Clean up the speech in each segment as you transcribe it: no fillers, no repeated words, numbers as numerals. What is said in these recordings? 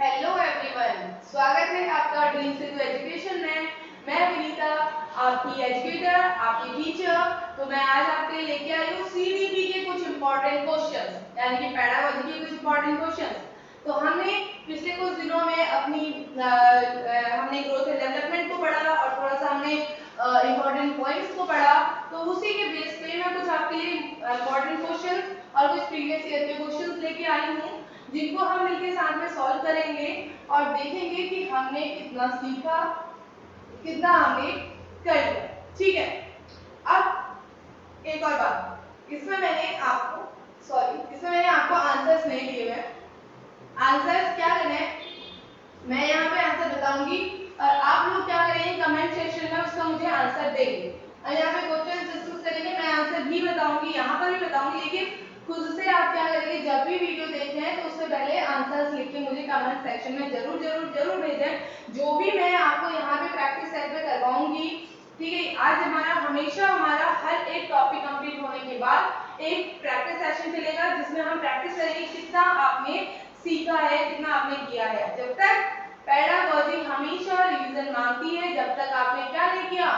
Hello everyone, स्वागत है आपका ड्रीम सिद्धू एजुकेशन में। मैं विनीता, आपकी एजुकेटर, आपकी टीचर। तो मैं आज आपके लिए लेके आई हूँ सीडीपी के कुछ इंपॉर्टेंट क्वेश्चंस, यानी कि पेडागोजी के कुछ इंपॉर्टेंट क्वेश्चंस। तो हमने पिछले कुछ दिनों में अपनी हमने ग्रोथ एंड डेवलपमेंट को पढ़ा और थोड़ा सा हमने इंपॉर्टेंट पॉइंट्स को पढ़ा। तो उसी के बेस पे मैं कुछ आपके लिए इंपॉर्टेंट क्वेश्चंस और कुछ प्रीवियस ईयर के क्वेश्चंस लेके आई हूँ, जिनको हम मिलकर साथ में सॉल्व करेंगे और देखेंगे कि हमने कितना सीखा, कितना हमने कर लिया। ठीक है, अब एक और बात, इसमें मैंने आपको आंसर्स नहीं दिए हुए। आंसर्स क्या करने हैं, मैं यहाँ पे आंसर बताऊंगी और आप लोग क्या करेंगे, कमेंट सेक्शन में उसका मुझे आंसर देंगे। और यहाँ पे क्वेश्चन डिस्कस करेंगे, मैं आंसर भी बताऊंगी, यहाँ पर भी बताऊंगी, लेकिन खुद से आप क्या करेंगे, जब भी वीडियो देख रहे हैं तो उससे पहले आंसर्स लिख के मुझे कमेंट सेक्शन में जरूर जरूर जरूर भेजें। जो भी मैं आपको यहाँ पे प्रैक्टिस सेट पे करवाऊंगी, ठीक है। आज हमेशा हर एक टॉपिक कंप्लीट होने के बाद एक प्रैक्टिस सेशन चलेगा, जिसमें हम प्रैक्टिस करेंगे कितना आपने सीखा है, कितना आपने किया है। जब तक पेडागोजी हमेशा रिवीजन मांगती है, जब तक आपने क्या नहीं किया,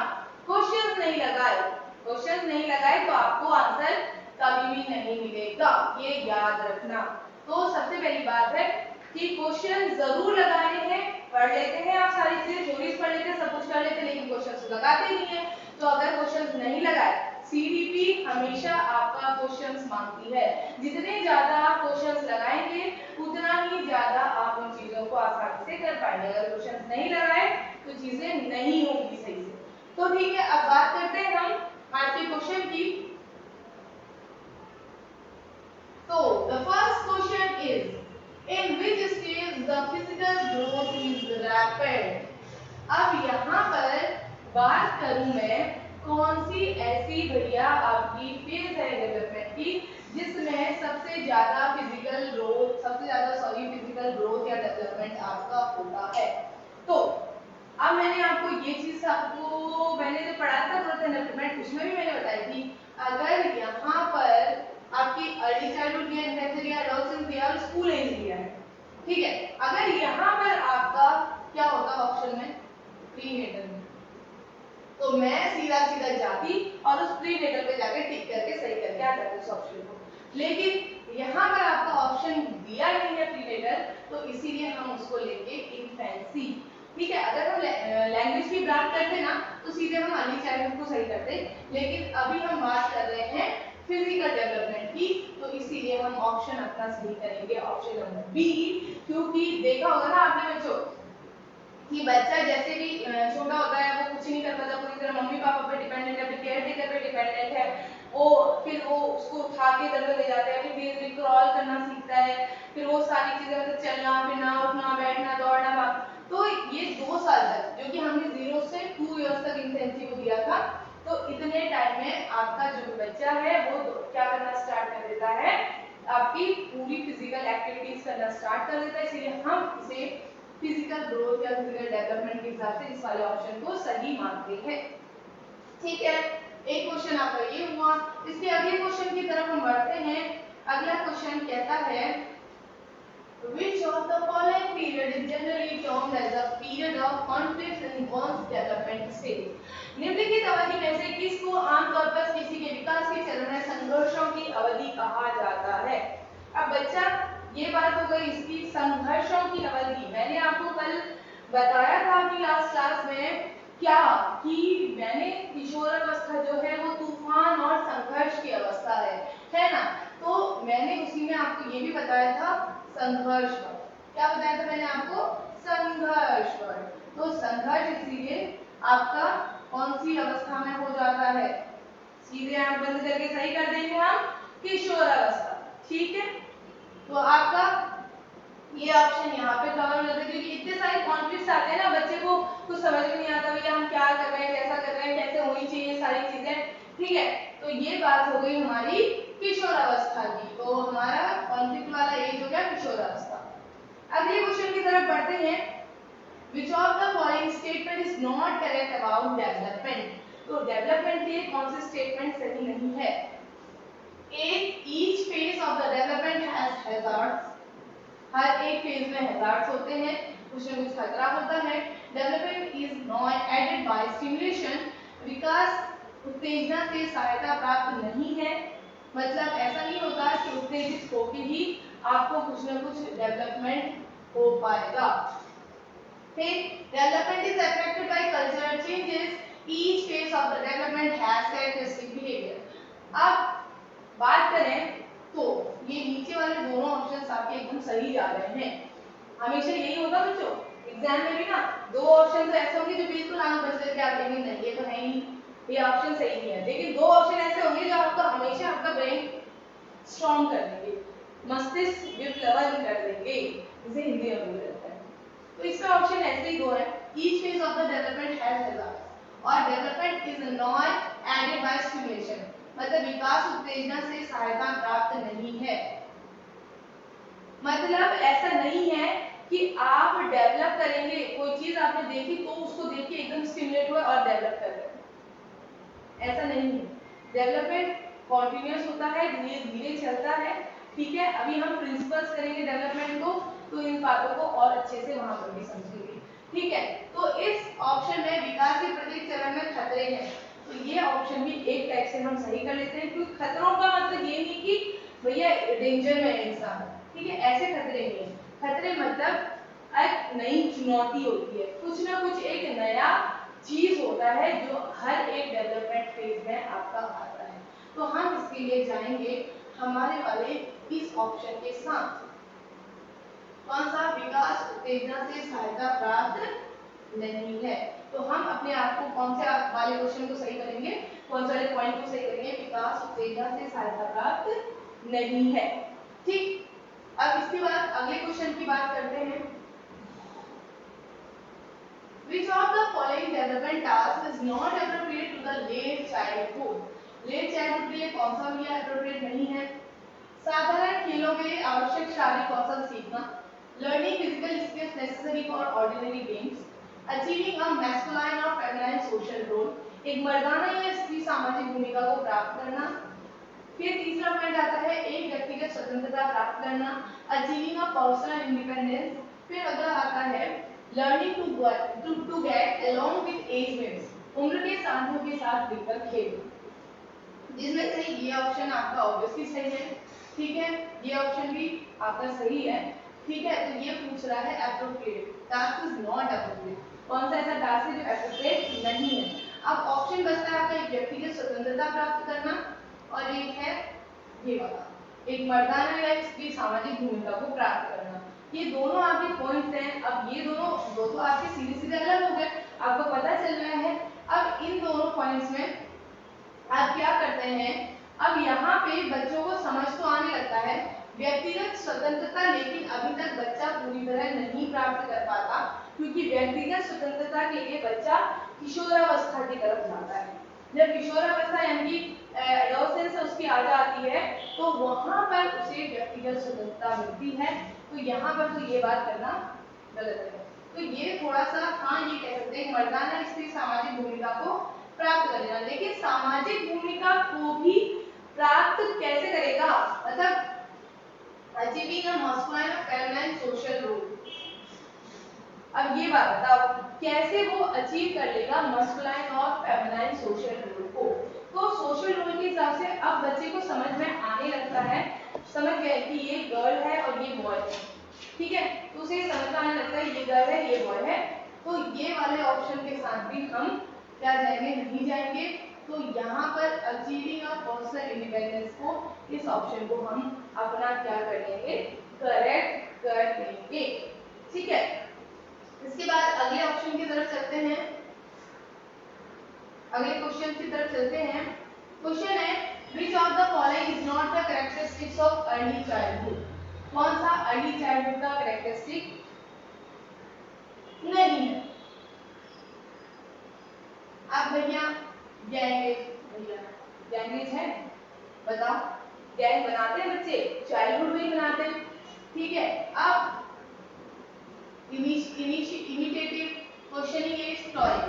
क्वेश्चंस नहीं लगाए तो आपको आंसर कभी भी नहीं मिलेगा, ये याद रखना। तो सबसे पहली बात है कि क्वेश्चन जरूर लगाने हैं। पढ़ लेते हैं आप सारी चीजें, थ्योरीज पढ़ लेते हैं, सब कुछ कर लेते हैं, लेकिन क्वेश्चंस लगाते नहीं है। तो अगर क्वेश्चंस नहीं लगाए, सीडीपी हमेशा आपका क्वेश्चंस मांगती है। जितने ज्यादा आप क्वेश्चंस लगाएंगे उतना ही ज्यादा आप उन चीजों को आसानी से कर पाएंगे। अगर क्वेश्चंस नहीं लगाए तो चीजें नहीं होगी सही से। तो ठीक है, अब बात करते हैं हम आज के क्वेश्चन की। So the first question is, in which stage the physical growth is rapid? अब यहाँ पर बात करूं मैं कौन सी ऐसी भैया आपकी फेज है डेवलपमेंट की, जिसमें सबसे ज्यादा फिजिकल ग्रोथ या डेवलपमेंट आपका होता है। तो अब मैंने जो पढ़ा था ग्रोथ एंड डेवलपमेंट, उसमें भी मैंने बताई थी, अगर यहाँ पर आपकी अर्ली चाइल्डहुड दिया, इन्फेंसी दिया, एडोलसेंस दिया और स्कूल एज दिया है, ठीक है। अगर यहाँ पर आपका क्या होता ऑप्शन में, प्रीनेटल में, तो मैं सीधा सीधा जाती और उस प्रीनेटल पे जाके टिक करके सही करके आ जाती उस ऑप्शन को। लेकिन यहाँ पर आपका ऑप्शन दिया नहीं है प्रीनेटल, तो इसीलिए हम उसको लेंगे इन्फेंसी। ठीक है, अगर हम लैंग्वेज की बात करते ना तो सीधे हम अर्ली चाइल्डहुड को सही करते, लेकिन अभी हम बात कर रहे हैं फिजिकल डेवलपमेंट की, तो इसीलिए हम ऑप्शन अपना सही करेंगे, ऑप्शन नंबर बी। क्योंकि देखा होगा ना आपने बच्चों कि बच्चा जैसे भी छोटा होता है वो कुछ नहीं कर पाता पूरी तरह, मम्मी पापा पे डिपेंडेंट है, केयर टेकर पे डिपेंडेंट है। फिर वो उसको उठा के इधर ले जाते हैं, फिर धीरे धीरे क्रॉल करना सीखता है, फिर वो सारी चीजें मतलब चलना फिरना उठना बैठना दौड़ना। तो ये 2 साल तक, जो कि हमने 0 से 2 इयर्स तक इन्फेंसी को दिया था, तो इतने टाइम में आपका जो बच्चा है वो क्या करना स्टार्ट कर देता है, आपकी पूरी फिजिकल एक्टिविटीज करना स्टार्ट कर देता है। इसलिए हम इसे फिजिकल ग्रोथ या फिजिकल डेवलपमेंट के हिसाब से इस वाले ऑप्शन को सही मानते हैं। ठीक है, एक क्वेश्चन आपका ये हुआ। इसके अगले क्वेश्चन की तरफ हम बढ़ते हैं। अगला क्वेश्चन कहता है, which of the following period is generally termed as a period of conflict in one's development stage? निम्नलिखित अवधि में से किसको आमतौर पर किसी के विकास के चरण में संघर्षों की अवधि कहा जाता है? अब बच्चा, ये बात हो गई इसकी संघर्षों की अवधि। मैंने आपको कल बताया था कि लास्ट क्लास में क्या कि मैंने किशोरावस्था जो है वो तूफान और संघर्ष की अवस्था है ना। तो मैंने उसी में आपको ये भी बताया था संघर्ष पर। क्या बताया था मैंने आपको, संघर्ष पर। तो संघर्ष इसीलिए आपका कौन सी अवस्था में हो जाता है, सीधे आंख बंद करके सही कर देंगे हम, किशोरावस्था। ठीक है, तो आपका ये ऑप्शन यहाँ पे कवर हो जाता है, क्योंकि इतने सारे कॉन्फ्लिक्ट्स आते हैं ना, बच्चे को कुछ समझ में नहीं आता भैया हम क्या कर रहे हैं, कैसा कर रहे हैं, कैसे होनी चाहिए सारी चीजें। ठीक है, तो ये बात हो गई हमारी किशोरावस्था की। तो हमारा कॉन्फ्लिक्ट वाला एज हो गया किशोरावस्था। अगले क्वेश्चन की तरफ बढ़ते हैं। Which of the following statement is not correct about development? तो डेवलपमेंट के कौन से स्टेटमेंट सही नहीं है? Each phase of the development has hazards. हर एक फेज में हैजार्ड्स होते हैं, कुछ न कुछ खतरा होता है। Development is not aided by stimulation, विकास उत्तेजना से सहायता प्राप्त नहीं है। मतलब ऐसा नहीं होता कि उत्तेजित होकर ही आपको कुछ न कुछ डेवलपमेंट हो पाएगा। फिर development is affected by cultural changes, each phase of the development has characteristic behaviour. अब बात करें तो ये नीचे वाले दोनों ऑप्शंस आपके एकदम सही जा रहे हैं। हमेशा यही होगा बच्चों, एग्जाम में भी ना दो ऑप्शन तो ऐसे होंगे जो बिल्कुल आंख बंद करके आप देंगे नहीं ये तो है ही, ये ऑप्शन सही नहीं है, लेकिन दो ऑप्शन ऐसे होंगे जो आपका हमेशा आपका ब्रेन स्ट्रॉन्ग कर देंगे, मस्तिष्क विप्लवन कर देंगे, जिसे हिंदी में बोला जाता है। तो इसका ऑप्शन ऐसे ही दो है, each phase of the development has hazards और development is not aided by stimulation, मतलब विकास उत्तेजना से सहायता प्राप्त नहीं है। मतलब ऐसा नहीं है कि आप डेवलप करेंगे, कोई चीज आपने देखी तो उसको देख के एकदम स्टिमुलेट हुआ और डेवलप कर रहे हैं, ऐसा नहीं है। डेवलपमेंट कॉन्टिन्यूअस होता है, धीरे धीरे चलता है, ठीक है। अभी हम प्रिंसिपल्स करेंगे डेवलपमेंट को, तो इन बातों को और अच्छे से वहां पर भी समझेंगे, ठीक है। तो इस ऑप्शन में विकास के प्रत्येक चरण में खतरे हैं, तो ये ऑप्शन भी एक टाइप से हम सही कर लेते हैं, क्योंकि खतरों का मतलब ये नहीं कि भैया डेंजर में है इंसान, ठीक है, ऐसे खतरे नहीं है। खतरे मतलब एक नई चुनौती होती है, कुछ ना कुछ एक नया चीज होता है जो हर एक डेवलपमेंट फेज में आपका आता है। तो हम इसके लिए जाएंगे हमारे वाले इस ऑप्शन के साथ, कौन सा, विकास उत्तेजना से सहायता प्राप्त नहीं है। तो हम अपने आप को कौन से वाले क्वेश्चन को सही करेंगे, कौन से वाले पॉइंट को सही करेंगे, विकास उत्तेजना से सहायता प्राप्त नहीं है, ठीक। अब इसके बाद अगले क्वेश्चन की बात करते हैं। Which of the following development tasks is not appropriate to the late childhood? Late childhood के लिए कौन सा भी appropriate नहीं है? साधारण खेलों के लिए आवश्यक शारीरिक कौशल सीखना, learning physical skills necessary for ordinary games, achieving a masculine or feminine social role, एक मर्दाना या स्त्री सामाजिक भूमिका को प्राप्त करना। फिर तीसरा पॉइंट आता है एक व्यक्तिगत स्वतंत्रता प्राप्त करना, अचीविंग अ पर्सनल इंडिपेंडेंस। फिर अगला आता है learning to get along with age mates, उम्र के साथियों के साथ मिलकर खेलना। जिसमें से ये ऑप्शन आपका ऑब्वियसली सही है, ठीक है, ये ऑप्शन भी आपका सही है, ठीक है। तो ये पूछ रहा है appropriate, task is not appropriate, कौन सा ऐसा टास्क है जो एप्रोप्रिएट नहीं है। अब ऑप्शन बचता है आपका एक व्यक्तिगत स्वतंत्रता प्राप्त करना और एक है ये वाला, एक मर्दाना या स्त्री सामाजिक भूमिका को प्राप्त करना। ये दोनों आपके पॉइंट्स हैं। अब ये दोनों दो तो आपके सीधे सीधे अलग हो गए, आपको पता चल रहा है। अब इन दोनों पॉइंट्स में आप क्या करते हैं, अब यहाँ पे बच्चों को समझ तो आने लगता है व्यक्तिगत स्वतंत्रता, लेकिन अभी तक बच्चा पूरी तरह नहीं प्राप्त कर पाता, क्योंकि व्यक्तिगत स्वतंत्रता के लिए बच्चा किशोरावस्था की तरफ जाता है। जब किशोरावस्था यानी कि एडोलेसेंस उसकी आ जाती है, तो वहां पर उसे व्यक्तिगत स्वतंत्रता मिलती है। तो यहाँ पर तो ये बात करना गलत है। तो ये थोड़ा सा हाँ ये कह सकते हैं मर्दाना स्त्री सामाजिक भूमिका को प्राप्त करेगा, लेकिन सामाजिक भूमिका को भी प्राप्त कैसे करेगा, मतलब अचीविंग अ मस्कुलाइन और फेमिनाइन सोशल रोल। अब ये बात बताओ कैसे वो अचीव कर लेगा मस्कुलाइन और फेमिनाइन सोशल रोल को। तो सोशल रोल के हिसाब से अब बच्चे को समझ में आने लगता है, समझ गए कि ये गर्ल है और ये बॉय है, ठीक है। तो उसे समझ में आने लगता है ये गर्ल है ये बॉय है। तो ये वाले ऑप्शन के साथ भी हम क्या जाएंगे, नहीं जाएंगे। तो यहाँ पर अचीविंग अ पर्सनल इंडिपेंडेंस को, इस ऑप्शन को हम अपना क्या कर लेंगे, करेक्ट कर देंगे, ठीक है। इसके बाद अगले ऑप्शन की तरफ चलते हैं, अगले क्वेश्चन की तरफ चलते हैं। क्वेश्चन है which of the following is not the characteristics of early childhood? कौन सा अर्ली चाइल्डहुड का कैरेक्टरिस्टिक नहीं है। अब भैया गैंगेज है, बताओ गैंग बनाते हैं बच्चे, चाइल्डहुड में ही बनाते हैं, ठीक है। अब इमिटेटिव क्वेश्चनिंग इज टॉयज।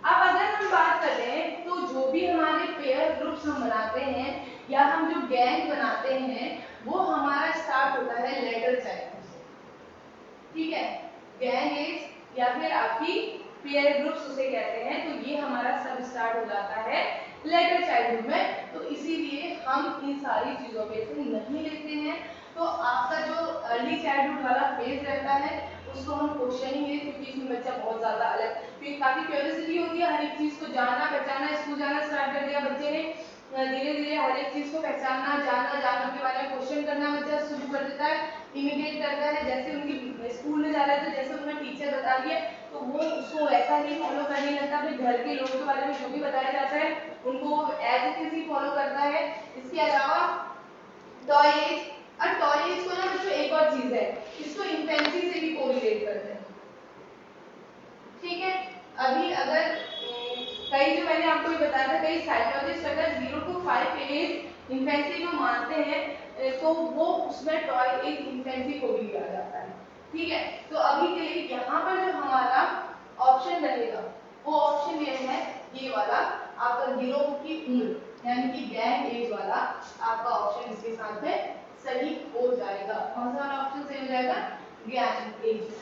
अब अगर हम बात करें तो जो भी हमारे पेयर ग्रुप्स हम बनाते हैं या हम जो गैंग बनाते हैं वो हमारा स्टार्ट होता है लेटर गैंग एज या फिर आपकी पेयर ग्रुप्स उसे कहते हैं। तो ये हमारा सब स्टार्ट हो जाता है लेटर चाइल्डहुड में। तो इसीलिए हम इन सारी चीजों पे से नहीं लेते हैं। तो आपका जो अर्ली चाइल्डहुड वाला फेज रहता है उसको हम क्वेश्चन ही लेते, क्योंकि इसमें बच्चा बहुत ज्यादा अलग, क्योंकि काफी क्यूरियोसिटी होती है हर एक चीज को जानना पहचानना। स्कूल जाना स्टार्ट कर दिया बच्चे ने, धीरे धीरे हर एक चीज को पहचानना जानना, जानवर के बारे में क्वेश्चन करना बच्चा शुरू कर देता है, इमिटेट करता है। जैसे उनकी स्कूल में जा रहा है तो जैसे उन्हें टीचर बता दिया तो वो उसको वैसा ही फॉलो करने लगता है। अपने घर के लोगों के बारे में जो भी बताया जाता है उनको एज इट इज ही फॉलो करता है। इसके अलावा टॉय एज, और टॉय एज को ना बच्चों एक और चीज है, इसको इन्फेंसी से भी कोरिलेट करते हैं। ठीक है, अभी अगर कई जो मैंने आपको ये बताया था, कई साइकोलॉजिस्ट अगर 0 to 5 एज इन्फेंसी को मानते हैं तो वो उसमें टॉय एज इन्फेंसी को भी लिया जाता है। ठीक है, तो अभी के लिए यहाँ पर जो हमारा ऑप्शन रहेगा वो ऑप्शन ये है, ये वाला आपका गिरोह की उम्र यानी कि गैंग एज वाला आपका ऑप्शन इसके साथ में सही हो जाएगा। कौन सा वाला ऑप्शन सही हो जाएगा? Gang as.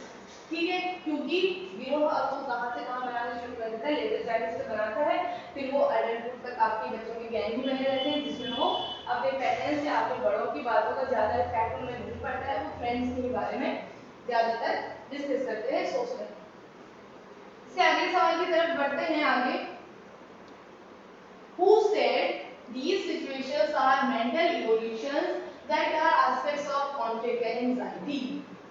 ठीक है, क्योंकि गिरोह आपको कहां से कहां बनाना शुरू कर देता है, लेटर चाइल्ड से बनाता है, फिर वो अडल्टहुड तक आपके बच्चों के गैंग ही बने रहते हैं, जिसमें वो अपने पेरेंट्स या अपने बड़ों की बातों का ज्यादा इफेक्ट उनमें नहीं पड़ता है, वो फ्रेंड्स के बारे में ज्यादातर डिस्कस करते हैं, सोचते हैं। इससे अगले सवाल की तरफ बढ़ते हैं आगे। Who said these situations are mental evolutions that are aspects of conflict and anxiety?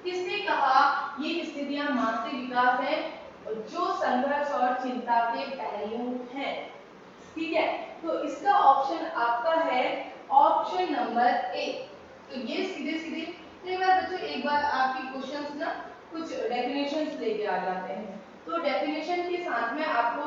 किसने कहा ये स्थितियां मानसिक विकास है जो संघर्ष और चिंता के पहलू हैं? ठीक है, तो इसका ऑप्शन आपका है ऑप्शन नंबर ए। तो ये सीधे सीधे कई बार बच्चों एक बार आपकी क्वेश्चंस ना कुछ डेफिनेशंस लेके आ जाते हैं, तो डेफिनेशन के साथ में आपको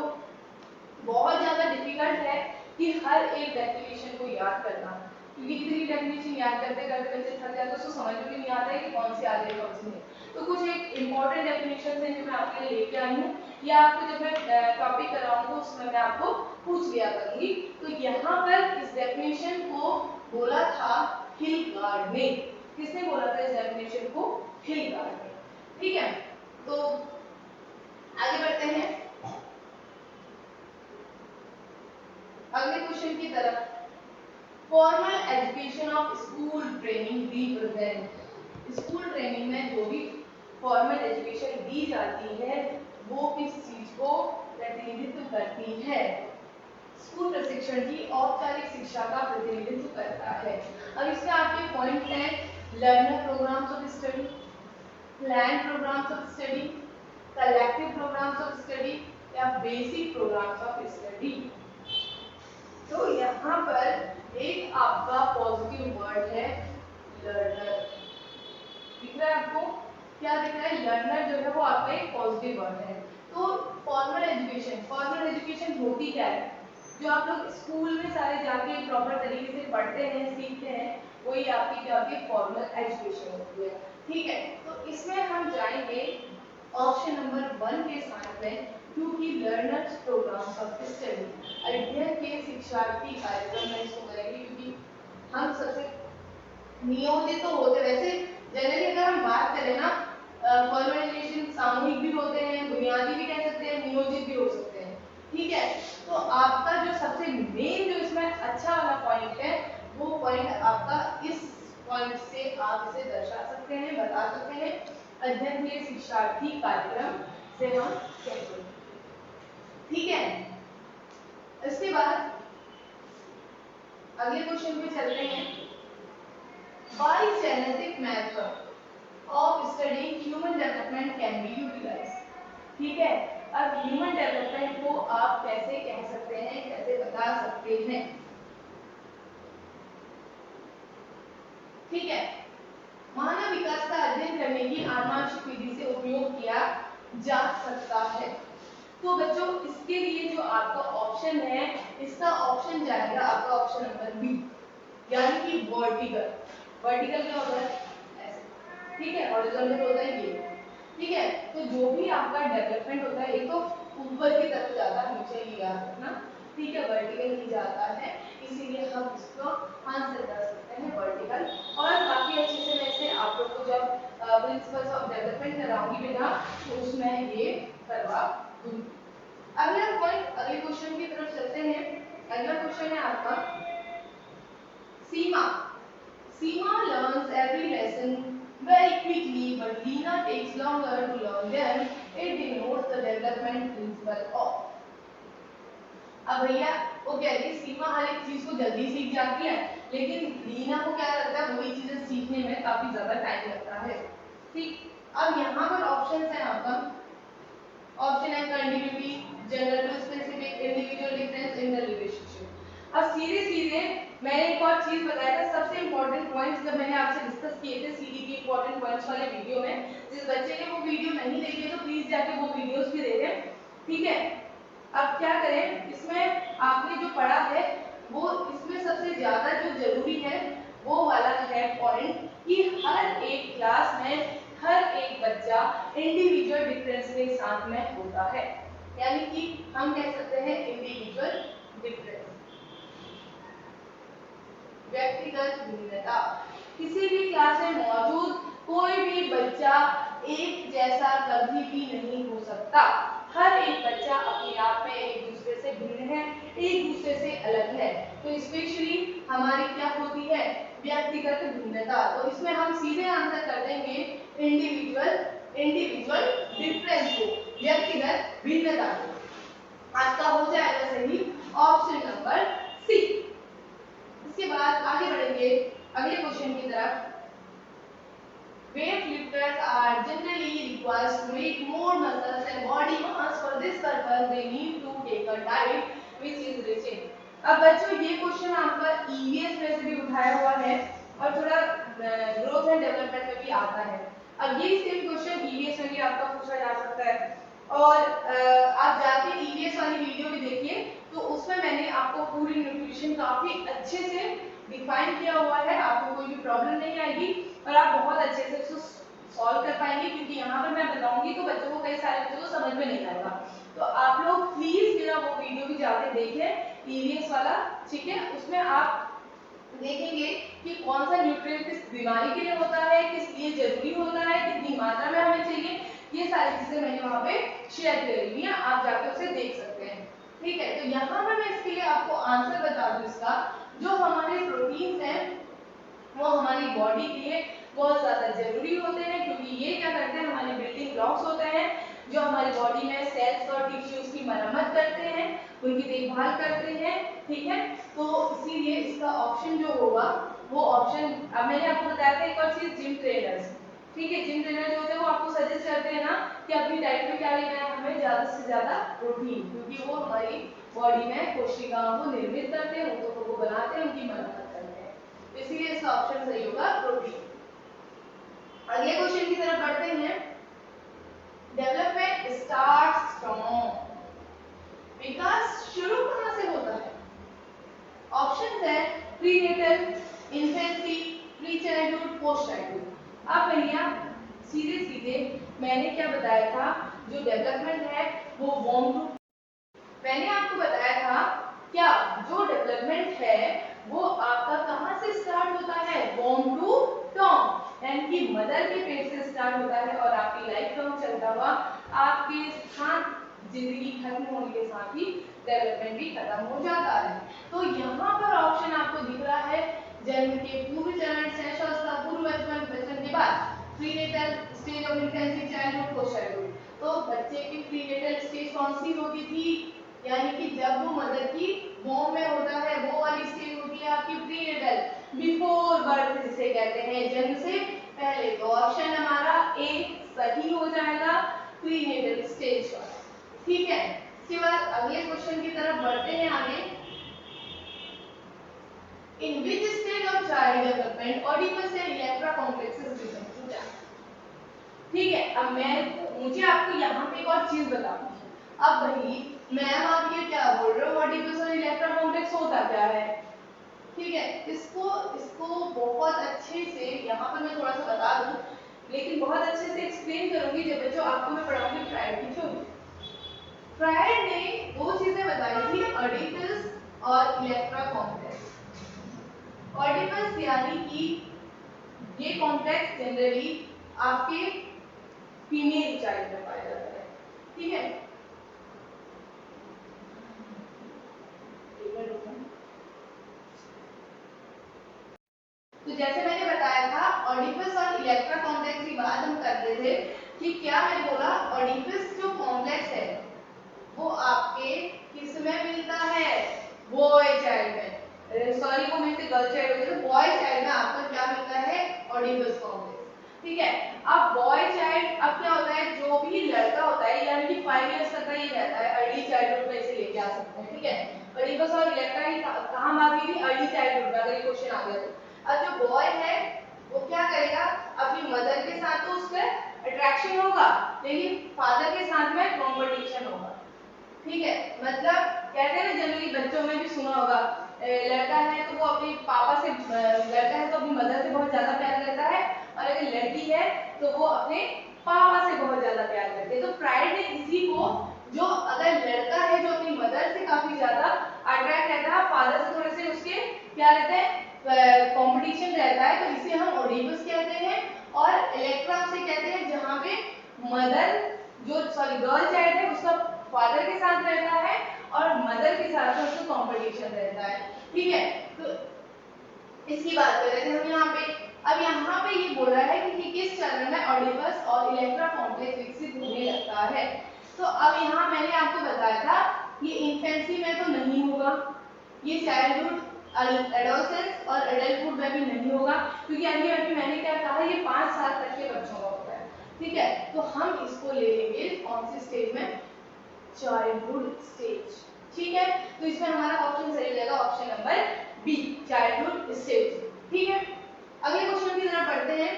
बहुत ज्यादा डिफिकल्ट है कि हर एक डेफिनेशन को याद करना, क्योंकि इतनी डेफिनेशन याद करते करते बच्चे थक जाते हैं, उसको समझ में भी नहीं आता है कि कौन सी आ रही है कौन सी नहीं। तो कुछ एक इंपॉर्टेंट डेफिनेशन है जो मैं आपके लिए लेके आई हूँ, या आपको जब मैं टॉपिक कराऊंगा उसमें मैं आपको पूछ लिया करूंगी। तो यहाँ पर इस डेफिनेशन को बोला था हिलगार्ड ने। किसने बोला था इस डेफिनेशन को? हिलगार्ड ने। ठीक है, तो आगे बढ़ते हैं अगले क्वेश्चन की तरफ। Formal education of school training represent. School training में जो भी फॉर्मल एजुकेशन दी जाती है वो किस चीज को प्रतिनिधित्व करती है? स्कूल प्रशिक्षण की औपचारिक शिक्षा का प्रतिनिधित्व करता है। अब इसमें आपके पॉइंट हैं learner programs of study, plan programs of study, collective programs of study या बेसिक प्रोग्राम्स ऑफ स्टडी। तो यहाँ पर एक आपका पॉजिटिव वर्ड है लर्नर। दिख रहा है आपको? क्या दिख रहा है? लर्नर जो है वो आपका एक पॉजिटिव वर्ड है। तो फॉर्मल एजुकेशन होती क्या है? जो आप लोग स्कूल में सारे जाके प्रॉपर तरीके से पढ़ते हैं सीखते हैं वही आपकी क्या होती है? फॉर्मल एजुकेशन होती है। ठीक है, तो इसमें हम जाएंगे ऑप्शन नंबर 1 के साथ में, क्योंकि लर्नर्स प्रोग्राम ऑफ स्टडी अध्ययन के शिक्षार्थी कार्यक्रम में इसको करेंगे, क्योंकि हम सबसे नियोजित तो होते, वैसे जनरली अगर हम बात करें ना फॉर्मल एजुकेशन सामूहिक भी होते हैं, बुनियादी भी कह सकते हैं, नियोजित भी हो सकते हैं। ठीक है, तो आपका जो सबसे मेन जो इसमें अच्छा वाला पॉइंट है वो पॉइंट आपका इस पॉइंट से आप इसे दर्शा सकते हैं, बता सकते हैं, अध्ययन के शिक्षार्थी कार्यक्रम से हम कहते हैं। ठीक है, इसके बाद अगले क्वेश्चन पे चलते हैं। Why genetic method of studying human development can be utilized? ठीक है, अब ह्यूमन डेवलपमेंट को आप कैसे कह सकते हैं, कैसे बता सकते हैं? ठीक है, मानव विकास का अध्ययन करने की आनुवंशिक विधि से उपयोग किया जा सकता है। तो बच्चों इसके लिए जो आपका ऑप्शन है, इसका ऑप्शन जाएगा आपका ऑप्शन नंबर बी, यानी कि वर्टिकल। वर्टिकल क्या होता है? ऐसे। ठीक है, हॉरिजॉन्टल होता है ये। ठीक है, तो जो भी आपका डेवलपमेंट होता है एक तो ऊपर की तरफ जाता है, नीचे ही याद रखना। ठीक है, वर्टिकल ही जाता है, इसीलिए हम इसको आंसर कर सकते हैं वर्टिकल। और काफी अच्छे से वैसे आप लोग को जब प्रिंसिपल्स ऑफ डेवलपमेंट कराऊंगी बेटा, तो उसमें ये करवा दूंगी। अगला पॉइंट, अगले क्वेश्चन की तरफ चलते हैं। अगला क्वेश्चन है आपका सीमा। Seema learns every lesson very quickly, but Leena takes longer to learn them. It denotes the development principle of। अब भैया वो कह रही है सीमा हर एक चीज को जल्दी सीख जाती है, लेकिन लीना को क्या लगता है वही चीजें सीखने में काफी ज्यादा टाइम लगता है। ठीक, अब यहाँ पर ऑप्शन है आपका, ऑप्शन है continuity, general to specific, individual difference, inter relationship. अब सीधे सीधे मैंने एक और चीज बताया था, सबसे इंपॉर्टेंट पॉइंट्स जब मैंने आपसे डिस्कस किए थे सीडी के इंपॉर्टेंट पॉइंट्स वाले वीडियो में, जिस बच्चे ने वो वीडियो नहीं देखी तो प्लीज जाके वो वीडियोस भी देखें। ठीक है, अब क्या करें, इसमें आपने जो पढ़ा है वो इसमें सबसे ज्यादा जो जरूरी है वो वाला है पॉइंट कि हर एक क्लास में हर एक बच्चा इंडिविजुअल डिफरेंस के साथ में होता है, यानी कि हम कह सकते हैं इंडिविजुअल डिफरेंस, व्यक्तिगत भिन्नता। किसी भी क्लास में मौजूद कोई भी बच्चा एक जैसा कभी भी नहीं हो सकता। हर एक बच्चा अपने आप में एक दूसरे से भिन्न है, एक दूसरे से अलग है। तो स्पेशली हमारी क्या होती है, व्यक्तिगत भिन्नता। तो इसमें हम सीधे आंसर कर देंगे इंडिविजुअल डिफरेंस को, व्यक्तिगत भिन्नता को। आज का हो जाएगा सही ऑप्शन नंबर सी। इसके बाद आगे बढ़ेंगे अगले क्वेश्चन की तरफ। Weightlifters are generally required to make more muscles and body mass. For this purpose, they need to take a diet which is rich in। अब बच्चों ये क्वेश्चन आपका ईवीएस में से भी उठाया हुआ है और थोड़ा ग्रोथ एंड डेवलपमेंट में भी आता है। अब ये सेम क्वेश्चन ईवीएस में भी आपका पूछा जा सकता है, और आप जाके ईवीएस वाली वीडियो भी देखिए, तो उसमें मैंने आपको पूरी न्यूट्रिशन काफी अच्छे से डिफाइन किया हुआ है, आपको कोई भी प्रॉब्लम नहीं आएगी और आप बहुत अच्छे से उसको सॉल्व कर पाएंगे, क्योंकि यहाँ पर मैं बताऊंगी तो बच्चों को, कई सारे बच्चों को समझ में नहीं आएगा। तो आप लोग प्लीज मेरा वो वीडियो भी जाके देखें ईवीएस वाला, ठीक है, उसमें आप देखेंगे कि कौन सा न्यूट्रिएंट किस बीमारी के लिए होता है, किस लिए जरूरी होता है, कितनी मात्रा में हमें चाहिए, ये सारी चीजें मैंने वहाँ पे शेयर करी हुई है, आप जाके उसे देख सकते हैं। ठीक है, तो यहाँ पर मैं इसके लिए आपको आंसर बता दूं इसका, जो हमारे प्रोटीन्स हैं वो हमारी बॉडी के लिए बहुत ज्यादा जरूरी होते हैं, क्योंकि ये क्या करते हैं, हमारे बिल्डिंग ब्लॉक्स होते हैं जो हमारी बॉडी में सेल्स और टिश्यूज की मरम्मत करते हैं, उनकी देखभाल करते हैं। ठीक है, तो इसीलिए इसका ऑप्शन जो होगा वो ऑप्शन, अब मैंने आपको बताया था एक और चीज, जिम ट्रेनर्स। ठीक है, जिम ट्रेनर जो होते हैं वो आपको सजेस्ट करते हैं ना कि अपनी डाइट में क्या लेना है, हमें ज्यादा से ज्यादा प्रोटीन, क्योंकि वो हमारी बॉडी में कोशिकाओं को निर्मित करते हैं, ऊतकों को बनाते हैं, उनकी मरम्मत करते हैं, इसीलिए इसका ऑप्शन सही होगा प्रोटीन। अगले क्वेश्चन की तरफ बढ़ते हैं। डेवलपमेंट स्टार्ट्स फ्रॉम, विकास शुरू कहां से होता है? ऑप्शन है prenatal, infancy, pre childhood, post childhood. अब भैया सीधे सीधे मैंने क्या बताया था, जो डेवलपमेंट है वो वॉर्म टू, मैंने आपको बताया था क्या जो डेवलपमेंट है वो आपका कहां से स्टार्ट होता है, वॉर्म टू टर्म, यानी कि मदर के पेट से स्टार्ट होता है और आपकी लाइफ लॉन्ग चलता हुआ आपके साथ जिंदगी खत्म होने के साथ ही डेवलपमेंट भी खत्म हो जाता है। तो यहाँ पर ऑप्शन आपको दिख रहा है, जन्म के पूर्व चरण, शैशवावस्था, पूर्व बचपन, बचपन के बाद, prenatal stage of infancy, childhood, post childhood. तो बच्चे की प्रीनेटल स्टेज कौन सी होती थी, यानी कि जब वो मदर की वॉम में होता है वो वाली स्टेज होती है आपकी प्रीनेटल, बिफोर बर्थ जिसे कहते हैं, जन्म से पहले। तो ऑप्शन हमारा ए सही हो जाएगा, प्रीनेटल स्टेज का। ठीक है, इसके बाद अगले क्वेश्चन की तरफ बढ़ते हैं आगे। In which stage of child development Oedipus and Electra complexes present? ठीक है, अब मुझे आपको यहाँ पे एक और चीज बतानी है। अब भाई मैम आप ये क्या बोल रहे हो, ओडिपस और इलेक्ट्रा कॉम्प्लेक्स होता क्या है? ठीक है, इसको बहुत अच्छे से यहाँ पर मैं थोड़ा सा बता दूं, लेकिन बहुत अच्छे से एक्सप्लेन करूंगी जब बच्चों आपको मैं पढ़ाऊंगी फ्राइड की थ्योरी। फ्राइड ने दो चीजें बताई थी, ओडिपस और इलेक्ट्रा कॉम्प्लेक्स। ओडिपस यानी कि ये कॉम्प्लेक्स जनरली आपके फीमेल चाइल्ड में पाया जाता है। ठीक है, तो जैसे मैंने बताया था ऑडिपस और इलेक्ट्रा कॉम्प्लेक्स की बात हम कर रहे थे कि क्या मैंने बोला ऑडिपस जो कॉम्प्लेक्स है वो आपके किस में मिलता है, बॉय चाइल्ड में, सॉरी वो मेरे से गर्ल चाइल्ड हो गया, तो बॉय चाइल्ड में आपको क्या मिलता है, ऑडिपस कॉम्प्लेक्स। ठीक है, अब बॉय चाइल्ड अब क्या होता है, जो भी लड़का होता है यानी कि 5 इयर्स तक का ये रहता है, अर्ली चाइल्डहुड में इसे लेके आ सकते हैं। ठीक है, ऑडिपस और इलेक्ट्रा ही कहां आ गई थी, अर्ली चाइल्डहुड में, अगर ये क्वेश्चन आ गया तो। अब जो बॉय है वो क्या करेगा, अपनी मदर के साथ तो उसका अट्रैक्शन होगा लेकिन फादर के साथ में कंपटीशन होगा। ठीक है, मतलब कहते हैं ना जनरली बच्चों में भी सुना होगा, लड़का है तो वो अपने पापा से, लड़का है तो अपनी मदर से बहुत ज्यादा प्यार करता है, और अगर लड़की है तो वो अपने पापा से बहुत ज्यादा प्यार करती है। तो प्राइड ने इसी को, जो अगर लड़का है जो अपनी मदर से काफी ज्यादा अट्रैक्ट रहता है, फादर से थोड़े से उसके क्या रहते हैं, कंपटीशन रहता है, तो इसे हम ओडिपस कहते हैं। और इलेक्ट्रा से कहते हैं जहां पे मदर जो सॉरी गर्ल चाइल्ड है उसका फादर के साथ रहता है और मदर के साथ उसका कंपटीशन रहता है। ठीक है, तो इसकी बात कर रहे थे हम यहाँ पे। अब यहाँ पे ये बोल रहा है कि किस चरण में ऑडिपस और इलेक्ट्रा कॉम्प्लेक्स विकसित होने लगता है। तो अब यहाँ मैंने आपको बताया था ये इन्फेंसी में तो नहीं होगा, ये चाइल्डहुड, एडोलसेंस और एडल्टहुड में भी नहीं होगा, क्योंकि अभी मैंने क्या कहा ये 5 साल तक के बच्चों का होता है। ठीक है, तो हम इसको ले लेंगे कौन सी स्टेज में, चाइल्डहुड स्टेज। ठीक है, तो इसमें हमारा ऑप्शन सही हो जाएगा, option number B, childhood stage. ठीक है, अगले क्वेश्चन की तरफ बढ़ते हैं।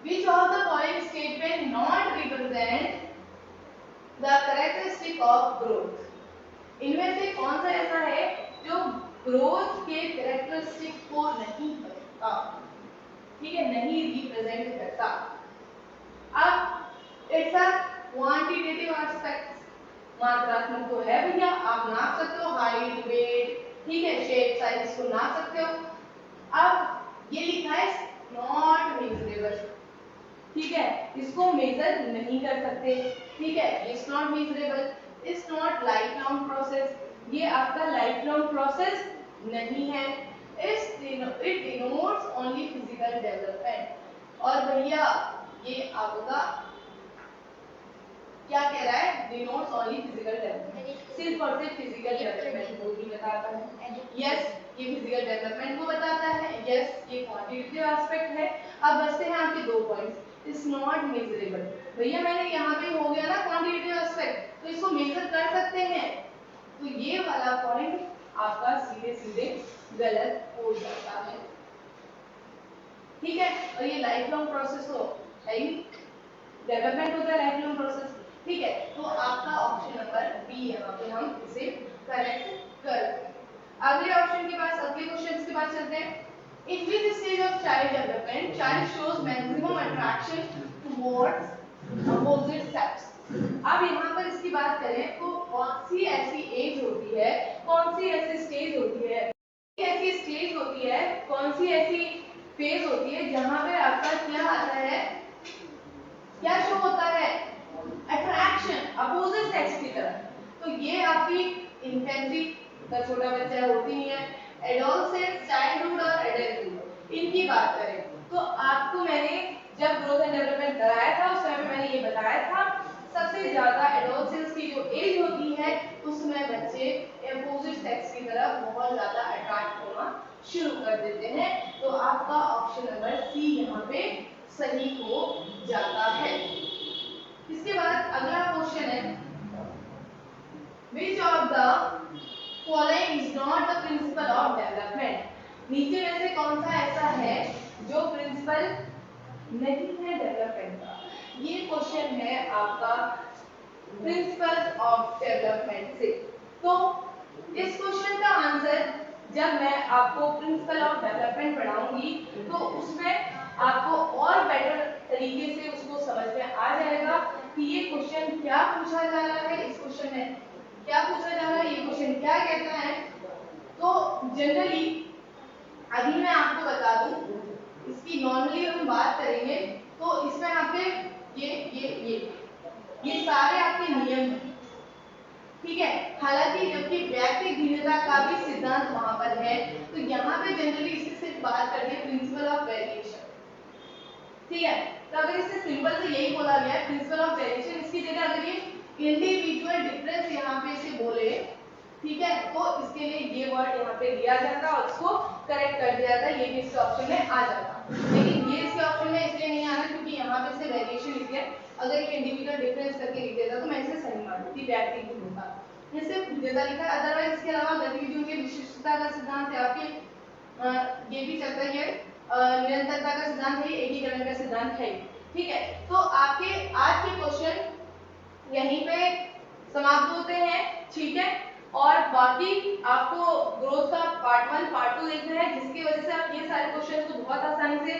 Which of the following statement not represent the characteristic of growth? इनमें से कौन सा ऐसा है जो ग्रोथ के कैरेक्टरिस्टिक को नहीं बताता, ठीक है, नहीं रिप्रेजेंट करता। अब इट्स अ क्वांटिटेटिव एस्पेक्ट, मात्रात्मक तो है भैया, आप नाप सकते हो, हाइट, वेट, ठीक है, शेप, साइज को नाप सकते हो। अब ये लिखा है नॉट मेजरेबल, ठीक है, इसको मेजर नहीं कर सकते। ठीक है, it's not measurable, it's not life long process, ये आपका लाइफ लॉन्ग प्रोसेस नहीं है। It denotes only physical development, और भैया ये आपका क्या कह रहा है, डिनोट्स ओनली फिजिकल डेवलपमेंट, सिर्फ और सिर्फ फिजिकल डेवलपमेंट को ही बताता है। यस, ये फिजिकल डेवलपमेंट को बताता है, यस ये क्वांटिटेटिव एस्पेक्ट है। अब बचते हैं आपके 2 पॉइंट्स, इज नॉट मेजरेबल। भैया मैंने यहाँ पे हो गया ना क्वांटिटेटिव एस्पेक्ट, तो इसको मेजर कर सकते हैं, तो ये वाला पॉइंट आपका सीधे सीधे गलत हो जाता है। ठीक है, और ये लाइफ लॉन्ग प्रोसेस तो है ही, डेवलपमेंट होता है लाइफ लॉन्ग प्रोसेस। ठीक है, तो आपका ऑप्शन नंबर बी यहाँ पे हम इसे करेक्ट कर देंगे। अगले ऑप्शन के पास, अगले क्वेश्चन के पास चलते हैं। In which stage of child development child shows maximum attraction towards opposite sex? अब यहाँ पर इसकी बात करें तो कौन सी ऐसी एज होती है, कौन सी ऐसी स्टेज होती है, ऐसी स्टेज होती है, कौन सी ऐसी फेज होती है जहाँ पे आपका क्या आता है, क्या शो होता है, अट्रैक्शन अपोजिट सेक्स की तरफ। तो ये आपकी इन्फेंसी का छोटा बच्चा होती ही है, एडोलसेंस, चाइल्डहुड और एडल्टहुड, इनकी बात करें तो आपको मैंने जब ग्रोथ एंड डेवलपमेंट कराया था उस समय मैंने ये बताया था सबसे ज्यादा एडोलसेंस की जो एज होती है उसमें बच्चे अपोजिट सेक्स की तरफ बहुत ज्यादा अट्रैक्ट होना शुरू कर देते हैं। तो आपका ऑप्शन नंबर सी यहाँ पे सही हो जाता है। इसके बाद अगला क्वेश्चन है, which of the following is not the principle of development? नीचे में से कौन सा ऐसा है जो प्रिंसिपल नहीं है डेवलपमेंट का? ये क्वेश्चन है आपका प्रिंसिपल ऑफ डेवलपमेंट से। तो इस क्वेश्चन का आंसर जब मैं आपको प्रिंसिपल ऑफ डेवलपमेंट पढ़ाऊंगी तो उसमें आपको और बेटर तरीके से उसको समझ में आ जाएगा कि ये क्वेश्चन क्या पूछा जा रहा है, इस क्वेश्चन में क्या पूछा जा रहा है, ये क्वेश्चन क्या कहता है। तो जनरली अभी मैं आपको बता दूं कि नॉर्मली हम बात करेंगे तो इसमें यहाँ पे ये सारे आपके नियम हैं, ठीक है। हालांकि जबकि वैयक्तिक भिन्नता का भी सिद्धांत वहां पर है, तो यहाँ पे जनरली इससे सिर्फ बात करते हैं प्रिंसिपल ऑफ वेरिएशन, ठीक है। तो अगर इससे सिंपल से यही बोला गया है प्रिंसिपल ऑफ वेरिएशन, इसकी जगह अगर ये इंडिविजुअल डिफरेंस यहाँ पे इसे बोले, ठीक है, तो इसके लिए ये वर्ड यहाँ पे लिया जाता और उसको करेक्ट कर दिया जाता, ये भी इसके ऑप्शन में आ जाता। लेकिन ये इसके ऑप्शन में इसलिए नहीं आ रहा क्योंकि यहाँ पे इसे वेरिएशन लिख दिया। अगर ये इंडिविजुअल डिफरेंस करके लिख देता तो मैं इसे सही मान लेती, व्यक्तिगत भिन्नता जैसे भिन्नता लिखा। अदरवाइज इसके अलावा गतिविधियों की विशिष्टता का सिद्धांत है आपके, ये भी चलता है, निरंतरता का सिद्धांत है, एकीकरण का सिद्धांत है, ठीक है। तो आपके आज के क्वेश्चन यहीं पे समाप्त होते हैं, ठीक है। और बाकी आपको ग्रोथ का पार्ट 1 पार्ट 2 देखना है, जिसकी वजह से आप ये सारे क्वेश्चन को बहुत आसानी से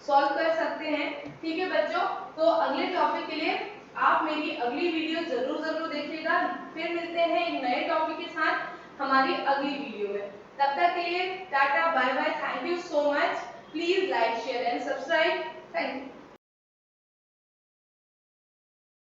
सॉल्व कर सकते हैं, ठीक है बच्चों। तो अगले टॉपिक के लिए आप मेरी अगली वीडियो जरूर देखिएगा। फिर मिलते हैं एक नए टॉपिक के साथ हमारी अगली वीडियो में। तब तक के लिए tata bye bye, thank you so much. Please like share and subscribe.